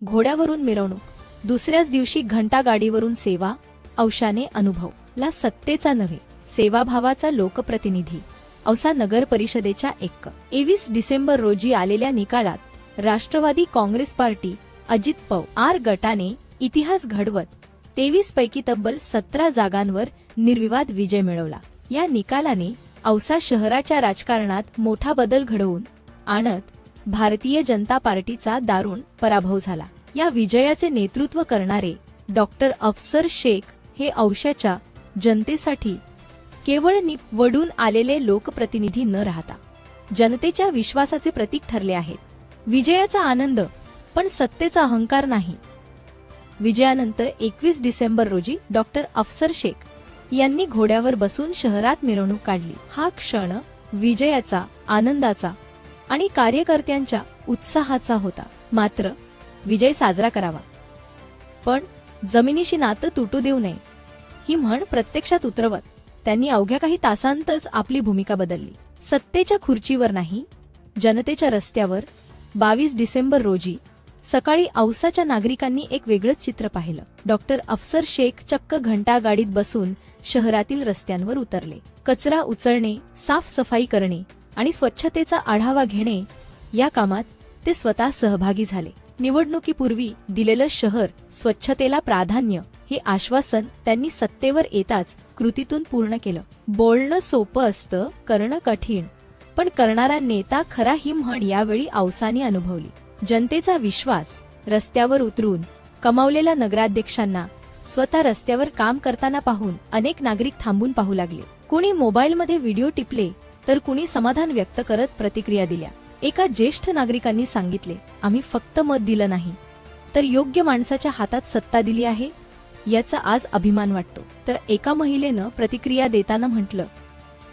घोड्यावरून मिरवणूक, दुसऱ्याच दिवशी घंटागाडीवरून सेवा, औषाने अनुभव ला सत्तेचा नव्हे सेवाभावाचा लोकप्रतिनिधी. औसा नगर परिषदेच्या 21 डिसेंबर रोजी आलेल्या निकालात राष्ट्रवादी काँग्रेस पार्टी अजित पवार गटाने इतिहास घडवत 23 पैकी तब्बल 17 जागांवर निर्विवाद विजय मिळवला. या निकालाने औसा शहराच्या राजकारणात मोठा बदल घडवून आणत भारतीय जनता पार्टीचा दारुण पराभव झाला. या विजयाचे नेतृत्व करणारे डॉक्टर अफसर शेख हे औशाच्या जनतेसाठी केवळ निवडून आलेले लोकप्रतिनिधी न राहता जनतेच्या विश्वासाचे प्रतीक ठरले आहेत. विजयाचा आनंद पण सत्तेचा अहंकार नाही. विजयानंतर 21 डिसेंबर रोजी डॉक्टर अफसर शेख यांनी घोड्यावर बसून शहरात मिरवणूक काढली. हा क्षण विजयाचा, आनंदाचा आणि कार्यकर्त्यांच्या उत्साहाचा होता. मात्र विजय साजरा करावा, पण जमिनीशी नातं तुटू देऊ नये ही म्हण प्रत्यक्षात उतरवत त्यांनी अवघ्या काही तासांतच आपली भूमिका बदलली. सत्तेच्या खुर्चीवर नाही, जनतेच्या रस्त्यावर 22 डिसेंबर रोजी सकाळी औसाच्या नागरिकांनी एक वेगळंच चित्र पाहिलं. डॉक्टर अफसर शेख चक्क घंटागाडीत बसून शहरातील रस्त्यांवर उतरले. कचरा उचलणे, साफसफाई करणे आणि स्वच्छतेचा आढावा घेणे या कामात ते स्वतः सहभागी झाले. निवडणुकीपूर्वी दिलेलं शहर स्वच्छतेला प्राधान्य हे आश्वासन त्यांनी सत्तेवर येताच कृतीतून पूर्ण केलं. बोलणं सोपं असतं, करणं कठीण, पण करणारा नेता खरा ही म्हण यावेळी औसाने अनुभवली. जनतेचा विश्वास रस्त्यावर उतरून कमावलेल्या नगराध्यक्षांना स्वतः रस्त्यावर काम करताना पाहून अनेक नागरिक थांबून पाहू लागले. कुणी मोबाईलमध्ये व्हिडिओ टिपले तर कुणी समाधान व्यक्त करत प्रतिक्रिया दिल्या. एका ज्येष्ठ नागरिकांनी सांगितले, आम्ही फक्त मत दिलं नाही तर योग्य माणसाच्या हातात सत्ता दिली आहे याचा आज अभिमान वाटतो. तर एका महिलेनं प्रतिक्रिया देताना म्हटलं,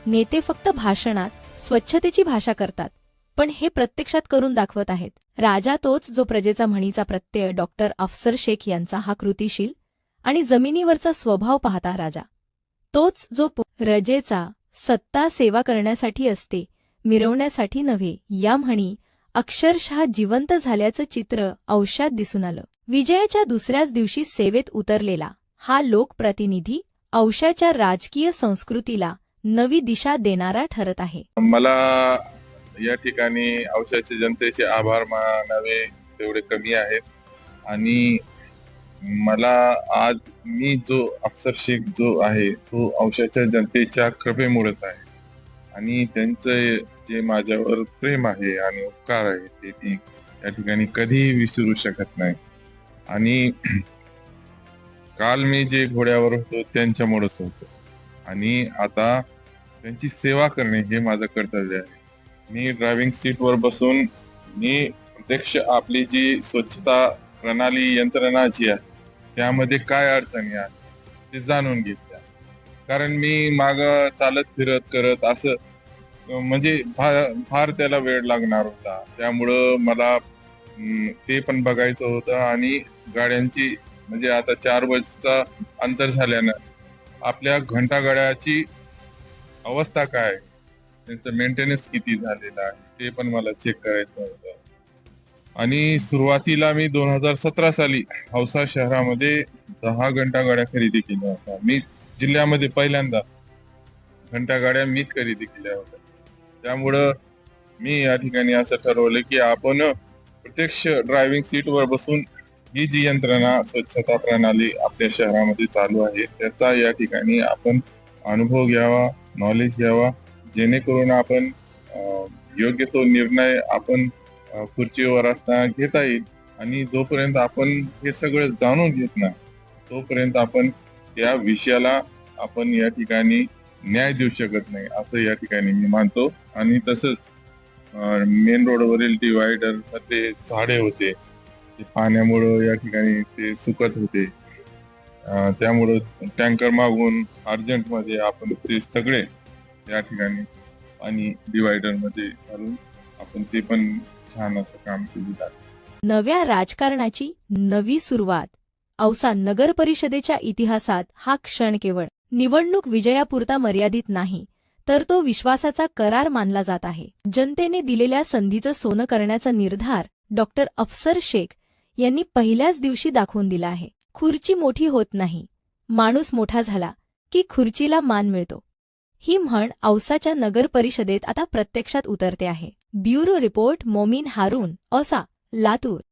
नेते फक्त भाषणात स्वच्छतेची भाषा करतात, पण हे प्रत्यक्षात करून दाखवत आहेत. राजा तोच जो प्रजेचा म्हणीचा प्रत्यय. डॉक्टर अफसर शेख यांचा हा कृतिशील आणि जमिनीवरचा स्वभाव पाहता राजा तोच जो प्रजेचा सत्ता सेवा करण्यासाठी असते, मिरवण्यासाठी नव्हे या म्हणी अक्षरशः जिवंत झाल्याचं चित्र औशात दिसून आलं. विजयाच्या दुसऱ्याच दिवशी सेवेत उतरलेला हा लोकप्रतिनिधी औशाच्या राजकीय संस्कृतीला नवी दिशा देणारा ठरत आहे. मला या ठिकाणी औशाच्या जनतेचे आभार मानावे तेवढे कमी आहेत. आणि मला आज मी जो अफसर शेख जो आहे तो औशाच्या जनतेच्या कृपेमुळेच आहे. आणि त्यांचं जे माझ्यावर प्रेम आहे आणि उपकार आहे ते मी या ठिकाणी कधीही विसरू शकत नाही. आणि काल मी जे घोड्यावर होतो त्यांच्यामुळेच होतो आणि आता त्यांची सेवा करणे हे माझं कर्तव्य आहे. मी ड्रायव्हिंग सीटवर बसून मी प्रत्यक्ष आपली जी स्वच्छता प्रणाली यंत्रणा जी आहे त्यामध्ये काय अडचणी आहेत ते जाणून घेतल्या. कारण मी माग चालत फिरत करत असं म्हणजे फार त्याला वेळ लागणार होता. त्यामुळं मला ते पण बघायचं होतं. आणि गाड्यांची म्हणजे आता 4 बसचा अंतर झाल्यानं आपल्या घंटागाड्याची अवस्था काय, त्यांचं मेंटेनन्स किती झालेलं आहे ते पण मला चेक करायचं होतं. आणि सुरुवातीला मी 2017 साली औसा शहरामध्ये 10 घंटागाड्या खरेदी केल्या होत्या. मी जिल्ह्यामध्ये पहिल्यांदा घंटागाड्या मीच खरेदी केल्या होत्या. त्यामुळं मी या ठिकाणी असं ठरवलं की आपण प्रत्यक्ष ड्रायव्हिंग सीटवर बसून ही जी यंत्रणा स्वच्छता प्रणाली आपल्या शहरामध्ये चालू आहे त्याचा या ठिकाणी आपण अनुभव घ्यावा, नॉलेज घ्यावा, जेणेकरून आपण योग्य तो निर्णय आपण खुर्चीवर असताना घेता येईल. आणि जोपर्यंत आपण हे सगळं जाणून घेत नाही तोपर्यंत आपण त्या विषयाला आपण या ठिकाणी न्याय देऊ शकत नाही असं या ठिकाणी मी मानतो. आणि तसंच मेन रोडवरील डिवायडर मध्ये झाडे होते, ते पाण्यामुळं या ठिकाणी ते सुकत होते. त्यामुळं टँकर मागून अर्जंट मध्ये आपण ते सगळे या ठिकाणी आणि डिवायडर मध्ये घालून आपण ते पण छान असं काम केलं आहे. नव्या राजकारणाची नवी सुरुवात. औसा नगर परिषदेच्या इतिहासात हा क्षण केवळ निवडणूक विजयापुरता मर्यादित नाही, तर तो विश्वासाचा करार मानला जात आहे. जनतेने दिलेल्या संधीचं सोनं करण्याचा निर्धार डॉक्टर अफसर शेख यांनी पहिल्याच दिवशी दाखवून दिला आहे. खुर्ची मोठी होत नाही, माणूस मोठा झाला की खुर्चीला मान मिळतो. ही म्हण औसाच्या नगर परिषदेत आता प्रत्यक्षात उतरते आहे. ब्युरो रिपोर्ट मोमीन हारून, औसा, लातूर.